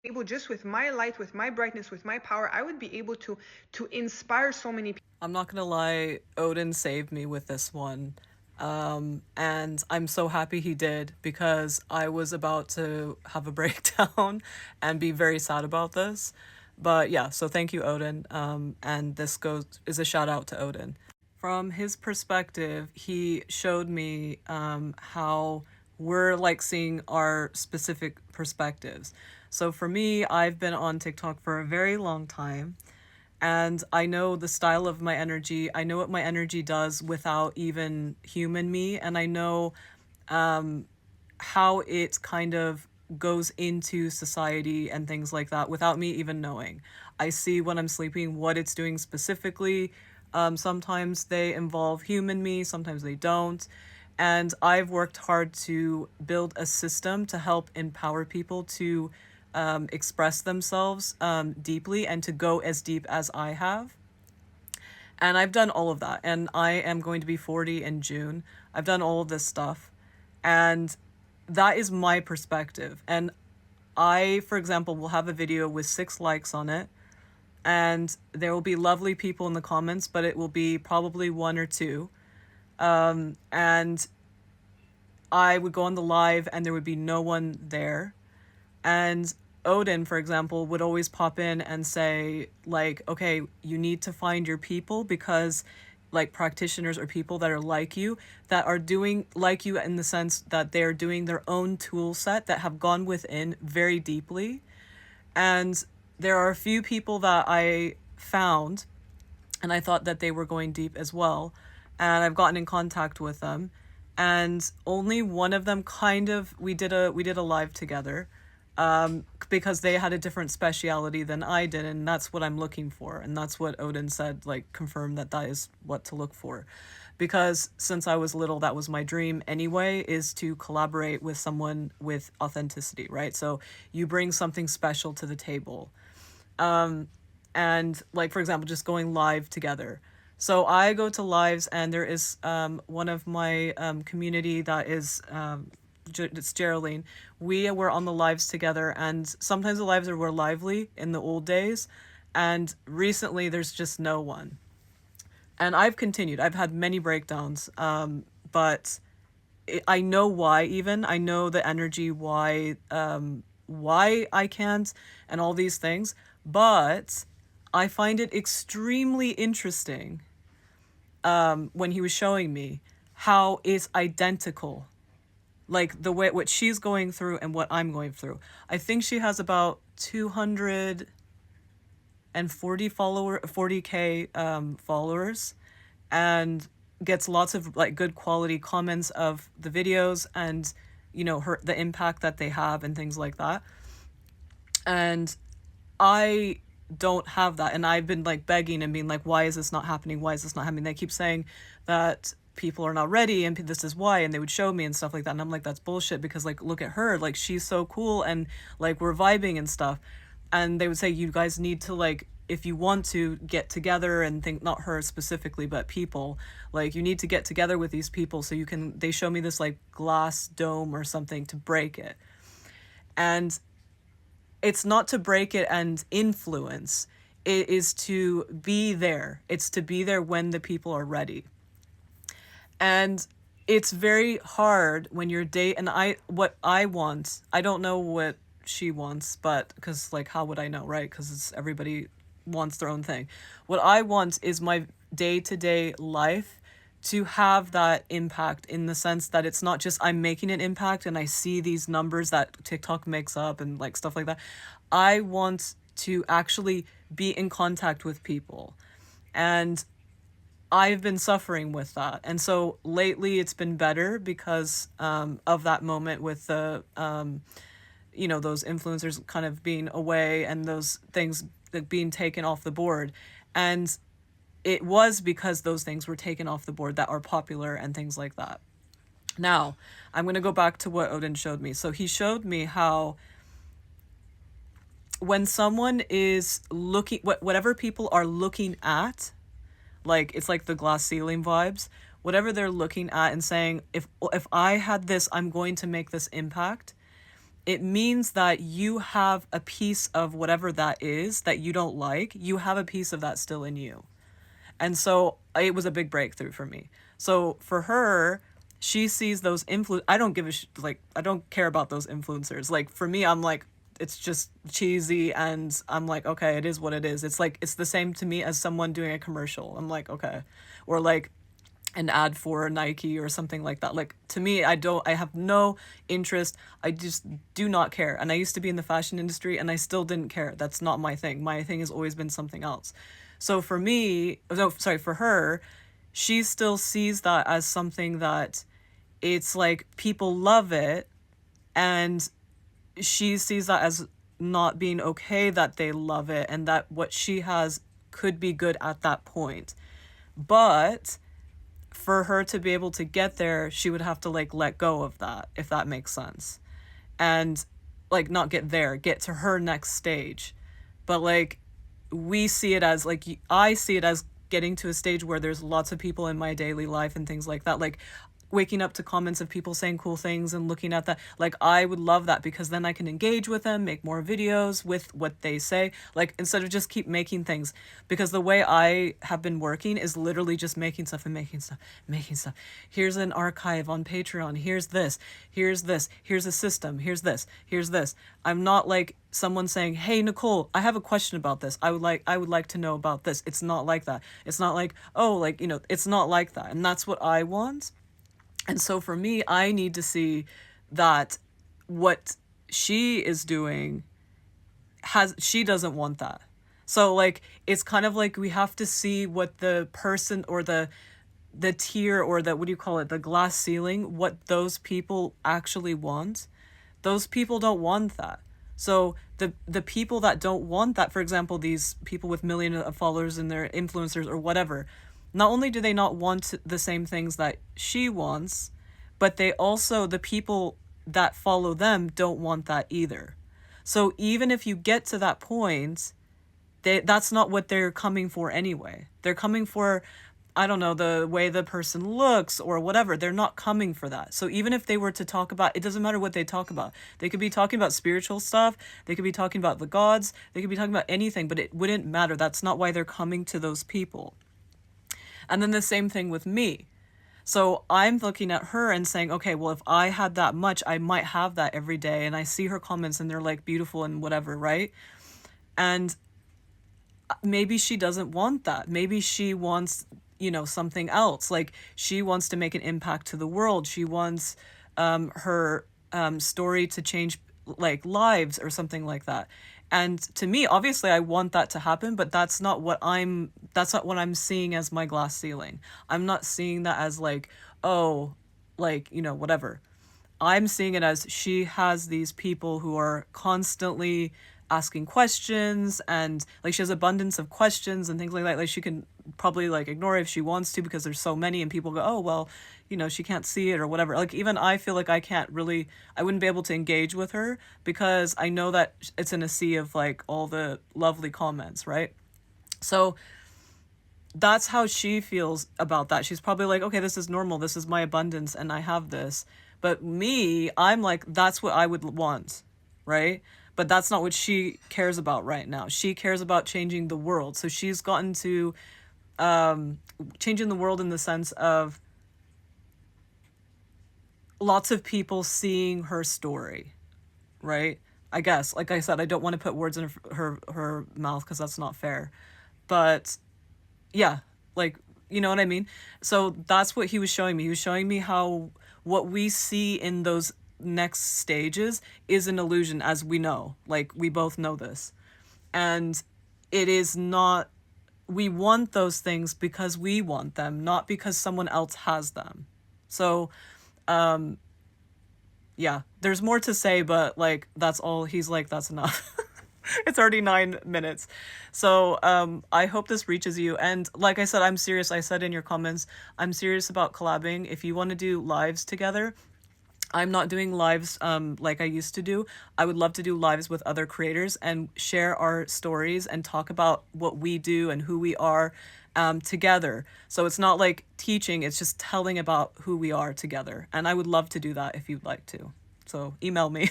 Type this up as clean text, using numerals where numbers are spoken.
able, just with my light, with my brightness, with my power, I would be able to inspire so many people. I'm not gonna lie, Odin saved me with this one. And I'm so happy he did because I was about to have a breakdown and be very sad about this. But yeah, so thank you, Odin. And this goes is a shout out to Odin. From his perspective, he showed me how we're like seeing our specific perspectives. So for me, I've been on TikTok for a very long time and I know the style of my energy. I know what my energy does without even human me, and I know how it kind of goes into society and things like that without me even knowing. I see when I'm sleeping what it's doing specifically. Sometimes they involve human me, sometimes they don't. And I've worked hard to build a system to help empower people to express themselves deeply and to go as deep as I have. And I've done all of that. And I am going to be 40 in June. I've done all of this stuff. And that is my perspective. And I, for example, will have a video with 6 likes on it. And there will be lovely people in the comments, but it will be probably one or two. And I would go on the live and there would be no one there. And Odin, for example, would always pop in and say, like, okay, you need to find your people because like practitioners or people that are like you, that are doing like you in the sense that they're doing their own tool set that have gone within very deeply. And there are a few people that I found and I thought that they were going deep as well. And I've gotten in contact with them. And only one of them kind of we did a live together because they had a different speciality than I did, and that's what I'm looking for. And that's what Odin said, like, confirmed that that is what to look for. Because since I was little, that was my dream anyway, is to collaborate with someone with authenticity, right? So you bring something special to the table. And like, for example, just going live together. So I go to lives and there is one of my community that is it's Geraldine. We were on the lives together, and sometimes the lives were lively in the old days, and recently there's just no one. And I've continued. I've had many breakdowns, but I know why. Even I know the energy why I can't and all these things, but I find it extremely interesting when he was showing me how it's identical, like the way what she's going through and what I'm going through. I think she has about 40k followers, and gets lots of like good quality comments of the videos and her the impact that they have and things like that. And I don't have that, and I've been like begging and being like, why is this not happening, why is this not happening? They keep saying that people are not ready and this is why, and they would show me and stuff like that, and I'm like, that's bullshit, because like look at her, like she's so cool and like we're vibing and stuff. And they would say, you guys need to, like, if you want to get together and think, not her specifically but people, like you need to get together with these people so you can, they show me this like glass dome or something to break it. And it's not to break it and influence, it is to be there, it's to be there when the people are ready. And it's very hard when you're and what I want, I don't know what she wants, but because like how would I know, right? Because it's everybody wants their own thing. What I want is my day-to-day life to have that impact, in the sense that it's not just I'm making an impact and I see these numbers that TikTok makes up and like stuff like that. I want to actually be in contact with people. And I've been suffering with that. And so lately it's been better because of that moment with the, those influencers kind of being away and those things like being taken off the board. And it was because those things were taken off the board that are popular and things like that. Now, I'm going to go back to what Odin showed me. So he showed me how when someone is looking, whatever people are looking at, like it's like the glass ceiling vibes, whatever they're looking at and saying, if I had this, I'm going to make this impact. it means that you have a piece of whatever that is that you don't like. You have a piece of that still in you. And so it was a big breakthrough for me. So for her, she sees those I don't give a like, I don't care about those influencers. Like for me, I'm like, it's just cheesy, and I'm like, okay, it is what it is. It's like, it's the same to me as someone doing a commercial. I'm like, okay. Or like an ad for Nike or something like that. Like to me, I have no interest. I just do not care. And I used to be in the fashion industry and I still didn't care. That's not my thing. My thing has always been something else. So for me, no, sorry, for her, she still sees that as something that it's like people love it, and she sees that as not being okay that they love it, and that what she has could be good at that point. But for her to be able to get there, she would have to like let go of that, if that makes sense. And like not get there, get to her next stage. But like we see it as like, I see it as getting to a stage where there's lots of people in my daily life and things like that. Like waking up to comments of people saying cool things and looking at that, like I would love that, because then I can engage with them, make more videos with what they say, like instead of just keep making things. Because the way I have been working is literally just making stuff and making stuff. Here's an archive on Patreon, here's this, here's a system, here's this. I'm not like someone saying, hey Nicole, I have a question about this, I would like to know about this. It's not like that. It's not like, oh, like, it's not like that. And that's what I want. And so for me, I need to see that what she is doing she doesn't want that. So like, it's kind of like we have to see what the person, or the tier, or the, what do you call it, the glass ceiling, what those people actually want. Those people don't want that. So the people that don't want that, for example, these people with millions of followers and their influencers or whatever, not only do they not want the same things that she wants, but they also, the people that follow them don't want that either. So even if you get to that point, that's not what they're coming for anyway. They're coming for, I don't know, the way the person looks or whatever. They're not coming for that. So even if they were to talk about, it doesn't matter what they talk about. They could be talking about spiritual stuff. They could be talking about the gods. They could be talking about anything, but it wouldn't matter. That's not why they're coming to those people. And then the same thing with me. So I'm looking at her and saying, okay, well, if I had that much, I might have that every day. And I see her comments and they're like beautiful and whatever, right? And maybe she doesn't want that. Maybe she wants, something else. Like she wants to make an impact to the world. She wants her story to change like lives or something like that. And to me, obviously, I want that to happen, but that's not what I'm seeing as my glass ceiling. I'm not seeing that as like, oh, like, whatever. I'm seeing it as she has these people who are constantly asking questions, and like she has abundance of questions and things like that. Like she can probably like ignore it if she wants to, because there's so many and people go, oh, well, she can't see it or whatever. Like even I feel like I wouldn't be able to engage with her, because I know that it's in a sea of like all the lovely comments, right? So that's how she feels about that. She's probably like, okay, this is normal. This is my abundance and I have this. But me, I'm like, that's what I would want, right? But that's not what she cares about right now. She cares about changing the world. So she's gotten to changing the world in the sense of lots of people seeing her story, right? I guess, like I said, I don't want to put words in her mouth because that's not fair. But yeah, like, you know what I mean? So that's what he was showing me. He was showing me how what we see in those next stages is an illusion, as we know. Like, we both know this. And it is not, we want those things because we want them, not because someone else has them. So, yeah, there's more to say, but like, that's all. He's like, that's enough. It's already 9 minutes. So I hope this reaches you. And like I said, I'm serious. I said in your comments, I'm serious about collabing. If you want to do lives together, I'm not doing lives like I used to do. I would love to do lives with other creators and share our stories and talk about what we do and who we are together. So it's not like teaching, it's just telling about who we are together. And I would love to do that if you'd like to. So email me.